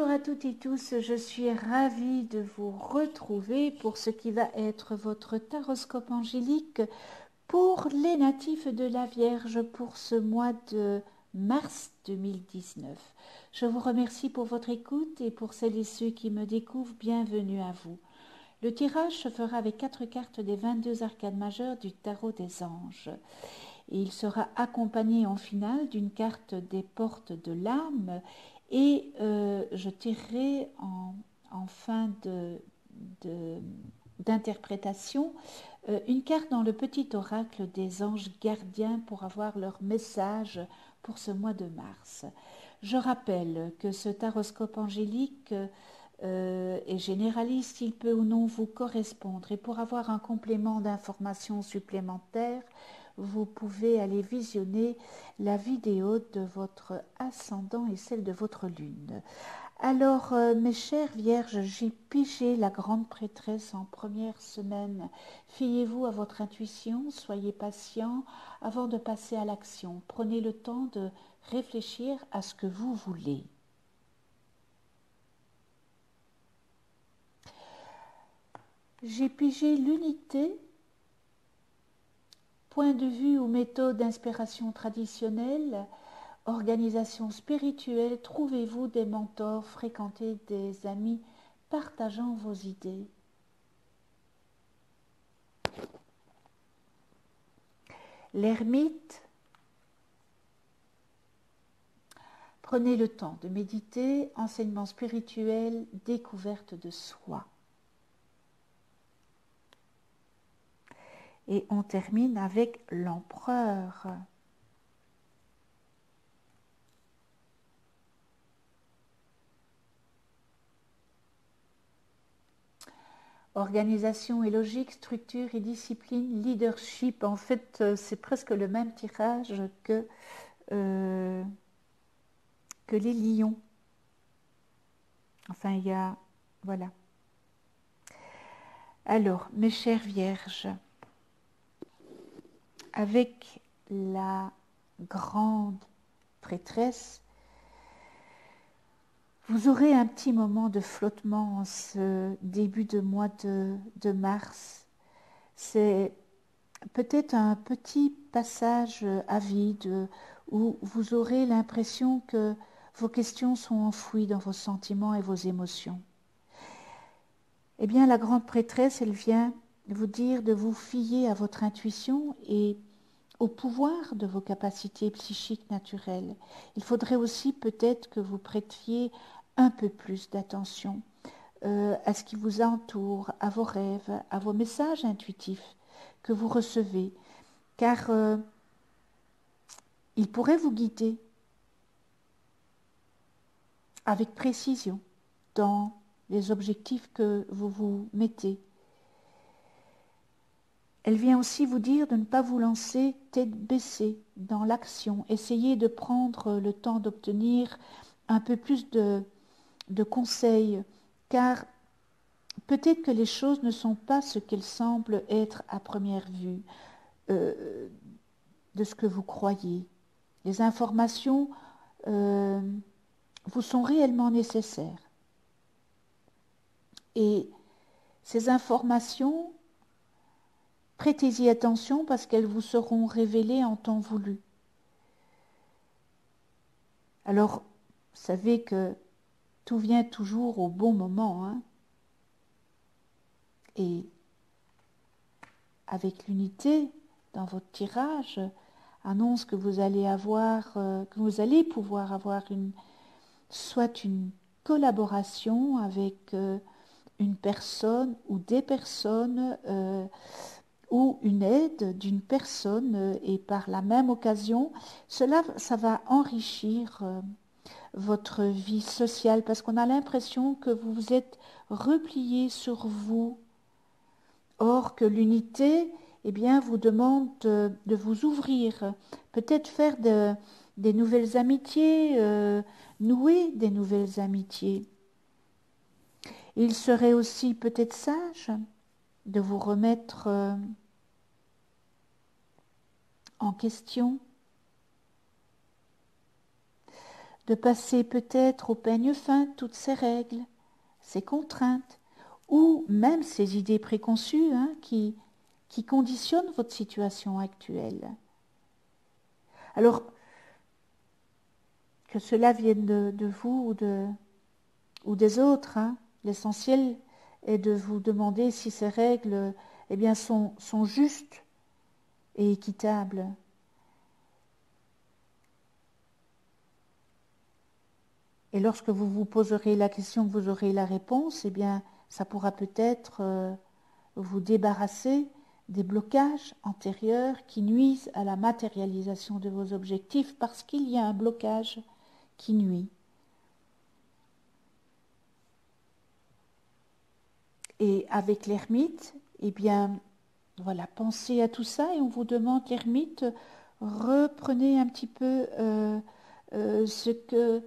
Bonjour à toutes et tous, je suis ravie de vous retrouver pour ce qui va être votre taroscope angélique pour les natifs de la Vierge pour ce mois de mars 2019. Je vous remercie pour votre écoute et pour celles et ceux qui me découvrent, bienvenue à vous. Le tirage se fera avec 4 cartes des 22 arcanes majeures du tarot des anges. Et il sera accompagné en finale d'une carte des portes de l'âme et je tirerai en fin d'interprétation une carte dans le petit oracle des anges gardiens pour avoir leur message pour ce mois de mars. Je rappelle que ce taroscope angélique est généraliste, il peut ou non vous correspondre et pour avoir un complément d'informations supplémentaires, vous pouvez aller visionner la vidéo de votre ascendant et celle de votre lune. Alors, mes chères vierges, j'ai pigé la grande prêtresse en première semaine. Fiez-vous à votre intuition, soyez patient avant de passer à l'action. Prenez le temps de réfléchir à ce que vous voulez. J'ai pigé l'unité. Point de vue ou méthode d'inspiration traditionnelle, organisation spirituelle, trouvez-vous des mentors, fréquentez des amis partageant vos idées. L'ermite, prenez le temps de méditer, enseignement spirituel, découverte de soi. Et on termine avec l'empereur. Organisation et logique, structure et discipline, leadership. En fait, c'est presque le même tirage que les lions. Enfin, il y a... Voilà. Alors, mes chères vierges, avec la grande prêtresse, vous aurez un petit moment de flottement en ce début de mois de mars. C'est peut-être un petit passage à vide où vous aurez l'impression que vos questions sont enfouies dans vos sentiments et vos émotions. Eh bien, la grande prêtresse, elle vient vous dire de vous fier à votre intuition et au pouvoir de vos capacités psychiques naturelles. Il faudrait aussi peut-être que vous prêtiez un peu plus d'attention à ce qui vous entoure, à vos rêves, à vos messages intuitifs que vous recevez, car ils pourraient vous guider avec précision dans les objectifs que vous vous mettez. Elle vient aussi vous dire de ne pas vous lancer tête baissée dans l'action. Essayez de prendre le temps d'obtenir un peu plus de conseils, car peut-être que les choses ne sont pas ce qu'elles semblent être à première vue de ce que vous croyez. Les informations vous sont réellement nécessaires. Et ces informations, prêtez-y attention parce qu'elles vous seront révélées en temps voulu. Alors, vous savez que tout vient toujours au bon moment, hein. Et avec l'unité dans votre tirage, annonce que vous allez avoir, que vous allez pouvoir avoir soit une collaboration avec une personne ou des personnes ou une aide d'une personne et par la même occasion, ça va enrichir votre vie sociale parce qu'on a l'impression que vous vous êtes replié sur vous. Or que l'unité, eh bien, vous demande de vous ouvrir, peut-être faire des nouvelles amitiés, nouer des nouvelles amitiés. Il serait aussi peut-être sage de vous remettre en question, de passer peut-être au peigne fin toutes ces règles, ces contraintes, ou même ces idées préconçues qui conditionnent votre situation actuelle. Alors, que cela vienne de vous ou des autres, l'essentiel est de vous demander si ces règles sont justes et équitables. Et lorsque vous vous poserez la question, que vous aurez la réponse, ça pourra peut-être vous débarrasser des blocages antérieurs qui nuisent à la matérialisation de vos objectifs, parce qu'il y a un blocage qui nuit. Et avec l'ermite, voilà, pensez à tout ça et on vous demande, l'ermite, reprenez un petit peu ce que...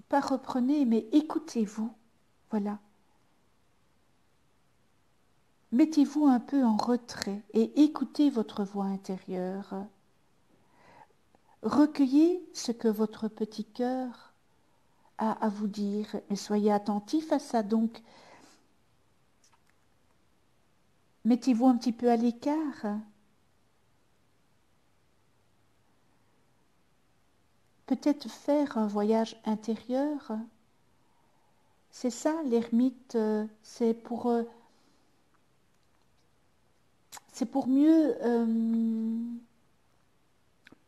pas reprenez, mais écoutez-vous, voilà. Mettez-vous un peu en retrait et écoutez votre voix intérieure. Recueillez ce que votre petit cœur a à vous dire, mais soyez attentifs à ça. Donc, mettez-vous un petit peu à l'écart. Peut-être faire un voyage intérieur. C'est ça, l'ermite, c'est pour mieux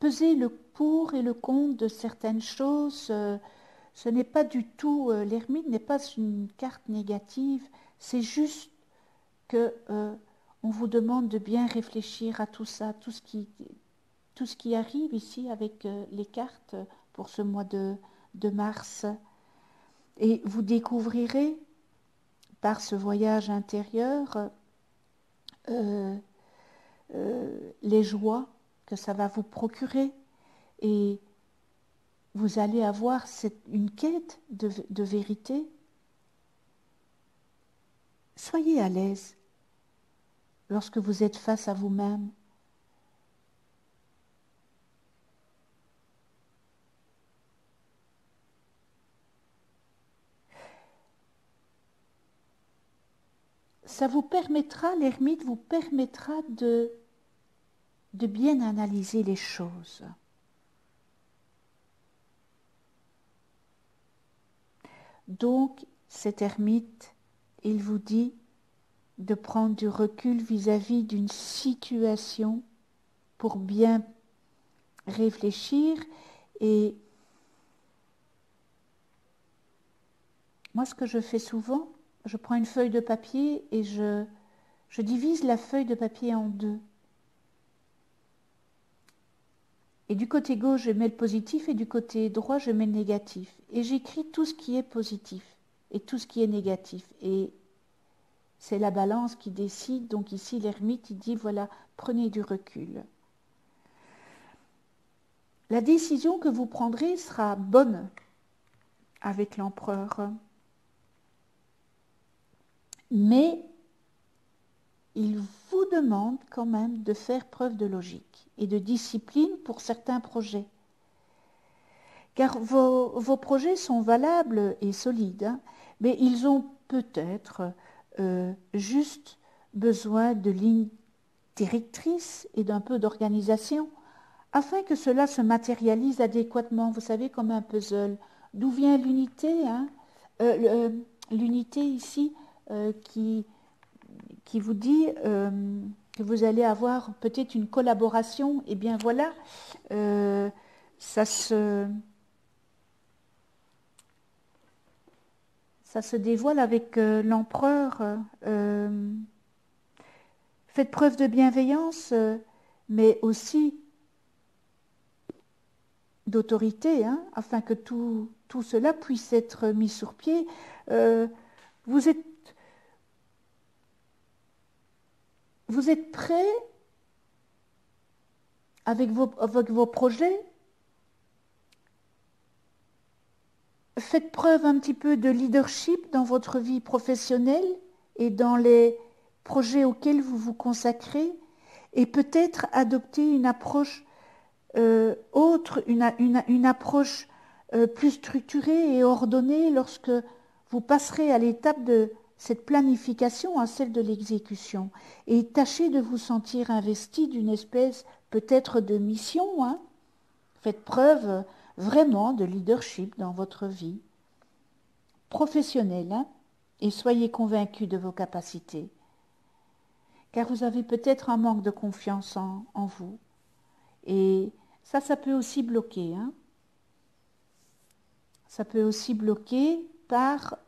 peser le pour et le contre de certaines choses. Ce n'est pas du tout, l'ermite n'est pas une carte négative, c'est juste que on vous demande de bien réfléchir à tout ça, tout ce qui arrive ici avec les cartes pour ce mois de mars. Et vous découvrirez par ce voyage intérieur les joies que ça va vous procurer, et vous allez avoir une quête de vérité. Soyez à l'aise lorsque vous êtes face à vous-même. Ça vous permettra, l'ermite vous permettra de bien analyser les choses. Donc, cet ermite, il vous dit de prendre du recul vis-à-vis d'une situation pour bien réfléchir. Et moi, ce que je fais souvent, je prends une feuille de papier et je divise la feuille de papier en deux. Et du côté gauche, je mets le positif et du côté droit, je mets le négatif. Et j'écris tout ce qui est positif et tout ce qui est négatif. Et c'est la balance qui décide. Donc ici, l'ermite, il dit, voilà, prenez du recul. La décision que vous prendrez sera bonne avec l'empereur. Mais il vous demande quand même de faire preuve de logique et de discipline pour certains projets. Car vos projets sont valables et solides, mais ils ont peut-être juste besoin de lignes directrices et d'un peu d'organisation, afin que cela se matérialise adéquatement, vous savez, comme un puzzle. D'où vient l'unité l'unité ici qui vous dit que vous allez avoir peut-être une collaboration. Eh bien voilà, ça se dévoile avec l'empereur. Faites preuve de bienveillance, mais aussi d'autorité, afin que tout cela puisse être mis sur pied. Vous êtes prêts avec vos projets. Faites preuve un petit peu de leadership dans votre vie professionnelle et dans les projets auxquels vous vous consacrez, et peut-être adopter une approche une approche plus structurée et ordonnée lorsque vous passerez à l'étape de cette planification à celle de l'exécution. Et tâchez de vous sentir investi d'une espèce peut-être de mission. Hein. Faites preuve vraiment de leadership dans votre vie professionnelle, hein, et soyez convaincus de vos capacités. Car vous avez peut-être un manque de confiance en vous. Et ça peut aussi bloquer. Hein. Ça peut aussi bloquer par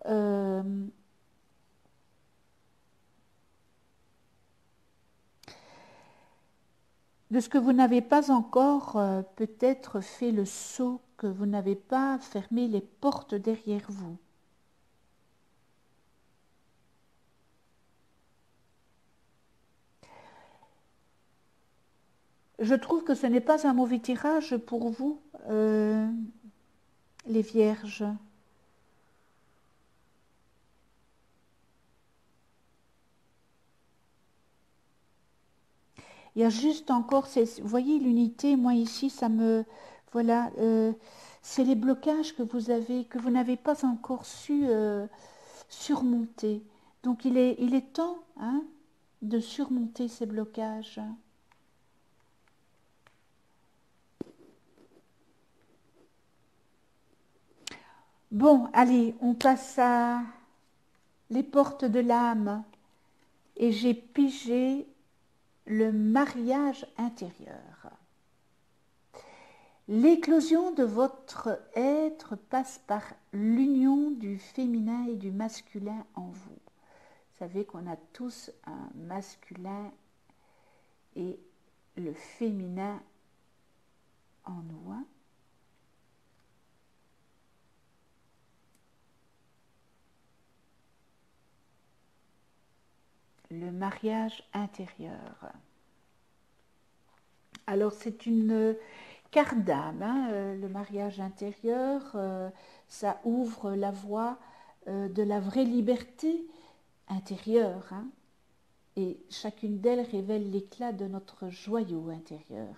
de ce que vous n'avez pas encore peut-être fait le saut, que vous n'avez pas fermé les portes derrière vous. Je trouve que ce n'est pas un mauvais tirage pour vous, les vierges. Il y a juste encore, vous voyez l'unité, moi ici, ça me, voilà, c'est les blocages que vous n'avez pas encore su surmonter. Donc il est temps, hein, de surmonter ces blocages. Bon, allez, on passe à les portes de l'âme. Et j'ai pigé le mariage intérieur. L'éclosion de votre être passe par l'union du féminin et du masculin en vous. Vous savez qu'on a tous un masculin et le féminin en nous. Hein. Le mariage intérieur. Alors c'est une carte d'âme, hein, le mariage intérieur, ça ouvre la voie de la vraie liberté intérieure, hein, et chacune d'elles révèle l'éclat de notre joyau intérieur.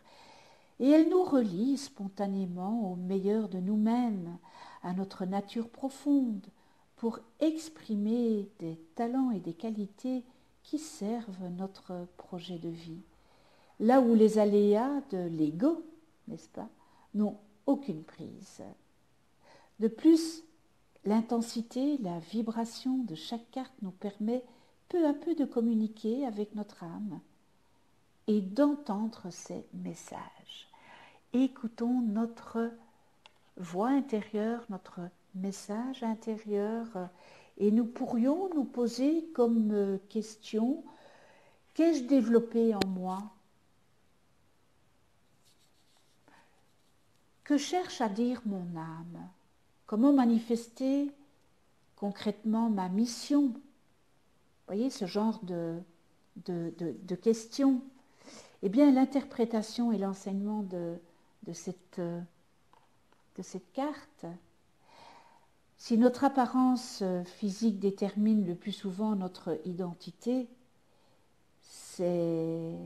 Et elle nous relie spontanément au meilleur de nous-mêmes, à notre nature profonde, pour exprimer des talents et des qualités qui servent notre projet de vie. Là où les aléas de l'ego, n'est-ce pas, n'ont aucune prise. De plus, l'intensité, la vibration de chaque carte nous permet peu à peu de communiquer avec notre âme et d'entendre ses messages. Écoutons notre voix intérieure, notre message intérieur, et nous pourrions nous poser comme question: qu'ai-je développé en moi? Que cherche à dire mon âme? Comment manifester concrètement ma mission? Vous voyez ce genre de questions. Eh bien, l'interprétation et l'enseignement de cette carte, si notre apparence physique détermine le plus souvent notre identité, c'est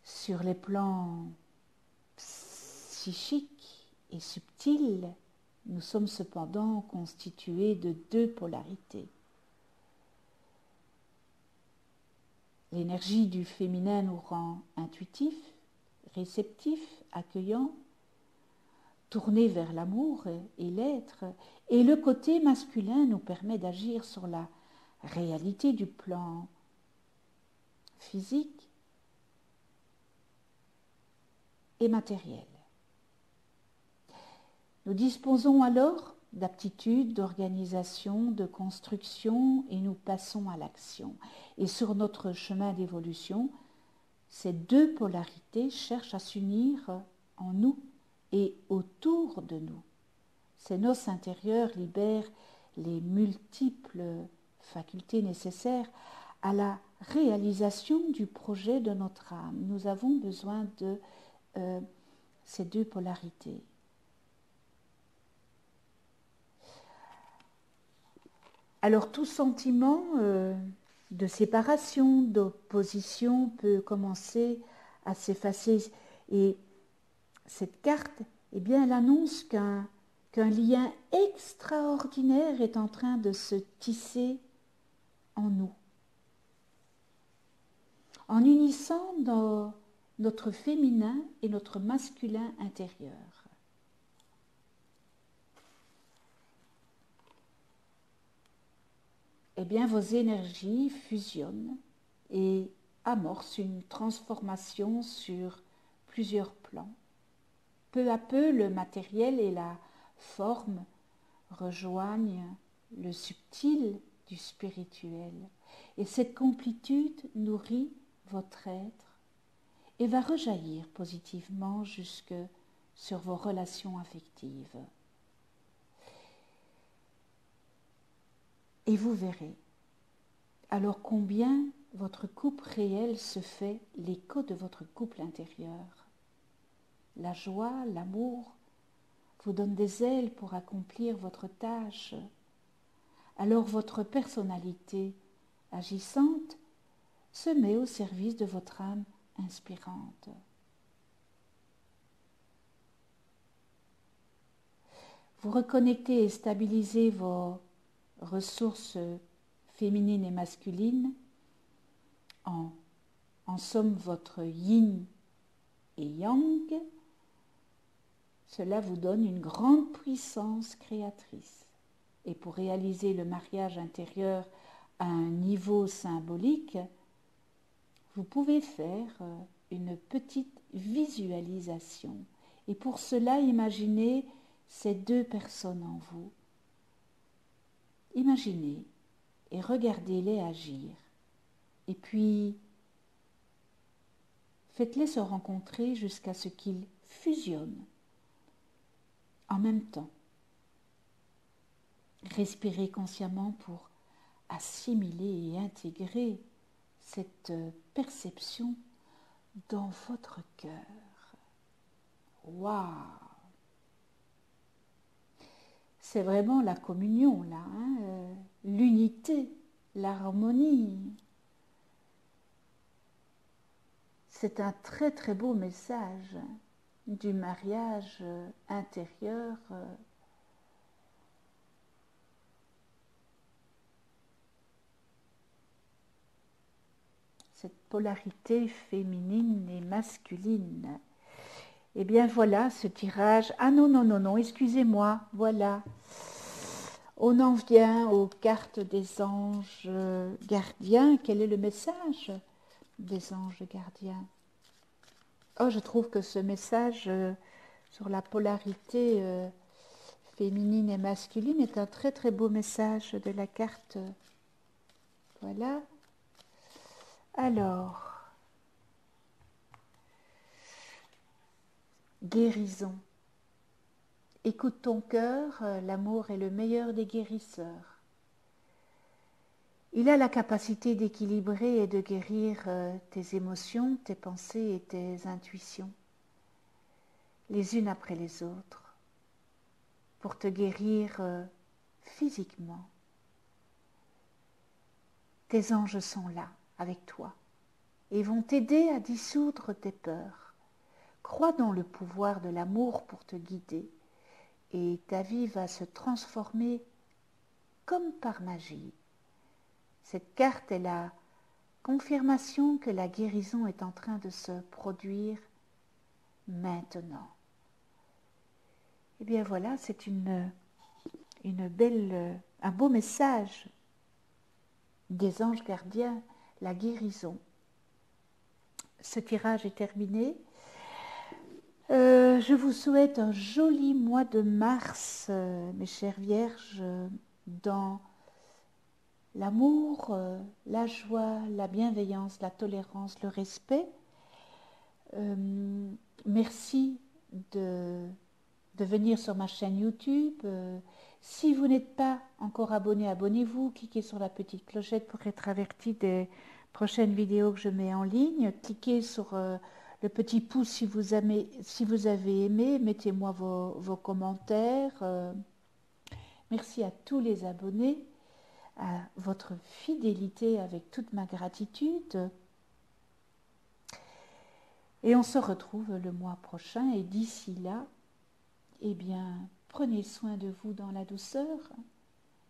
sur les plans psychiques et subtils, nous sommes cependant constitués de deux polarités. L'énergie du féminin nous rend intuitifs, réceptifs, accueillants, tournés vers l'amour et l'être, et le côté masculin nous permet d'agir sur la réalité du plan physique et matériel. Nous disposons alors d'aptitudes, d'organisation, de construction, et nous passons à l'action. Et sur notre chemin d'évolution, ces deux polarités cherchent à s'unir en nous et autour de nous. Ces noces intérieures libèrent les multiples facultés nécessaires à la réalisation du projet de notre âme. Nous avons besoin de ces deux polarités. Alors tout sentiment de séparation, d'opposition peut commencer à s'effacer, et Cette carte, eh bien, elle annonce qu'un lien extraordinaire est en train de se tisser en nous, en unissant notre féminin et notre masculin intérieur. Eh bien, vos énergies fusionnent et amorcent une transformation sur plusieurs plans. Peu à peu, le matériel et la forme rejoignent le subtil du spirituel. Et cette complétude nourrit votre être et va rejaillir positivement jusque sur vos relations affectives. Et vous verrez alors combien votre couple réel se fait l'écho de votre couple intérieur. La joie, l'amour vous donnent des ailes pour accomplir votre tâche. Alors votre personnalité agissante se met au service de votre âme inspirante. Vous reconnectez et stabilisez vos ressources féminines et masculines, en somme votre yin et yang. Cela vous donne une grande puissance créatrice. Et pour réaliser le mariage intérieur à un niveau symbolique, vous pouvez faire une petite visualisation. Et pour cela, imaginez ces deux personnes en vous. Imaginez et regardez-les agir. Et puis, faites-les se rencontrer jusqu'à ce qu'ils fusionnent en même temps. Respirez consciemment pour assimiler et intégrer cette perception dans votre cœur. Waouh! C'est vraiment la communion là, l'unité, l'harmonie. C'est un très très beau message du mariage intérieur. Cette polarité féminine et masculine. Eh bien voilà ce tirage. Ah non, non, non, non, excusez-moi, voilà. On en vient aux cartes des anges gardiens. Quel est le message des anges gardiens? Oh, je trouve que ce message sur la polarité féminine et masculine est un très très beau message de la carte. Voilà. Alors, guérison. Écoute ton cœur, l'amour est le meilleur des guérisseurs. Il a la capacité d'équilibrer et de guérir tes émotions, tes pensées et tes intuitions, les unes après les autres, pour te guérir physiquement. Tes anges sont là, avec toi, et vont t'aider à dissoudre tes peurs. Crois dans le pouvoir de l'amour pour te guider, et ta vie va se transformer comme par magie. Cette carte est la confirmation que la guérison est en train de se produire maintenant. Eh bien voilà, c'est un beau message des anges gardiens, la guérison. Ce tirage est terminé. Je vous souhaite un joli mois de mars, mes chères vierges, dans l'amour, la joie, la bienveillance, la tolérance, le respect. Merci de venir sur ma chaîne YouTube. Si vous n'êtes pas encore abonné, abonnez-vous. Cliquez sur la petite clochette pour être averti des prochaines vidéos que je mets en ligne. Cliquez sur le petit pouce si vous avez aimé. Mettez-moi vos commentaires. Merci à tous les abonnés, à votre fidélité avec toute ma gratitude. Et on se retrouve le mois prochain et d'ici là, eh bien, prenez soin de vous dans la douceur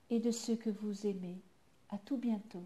et de ceux que vous aimez. À tout bientôt.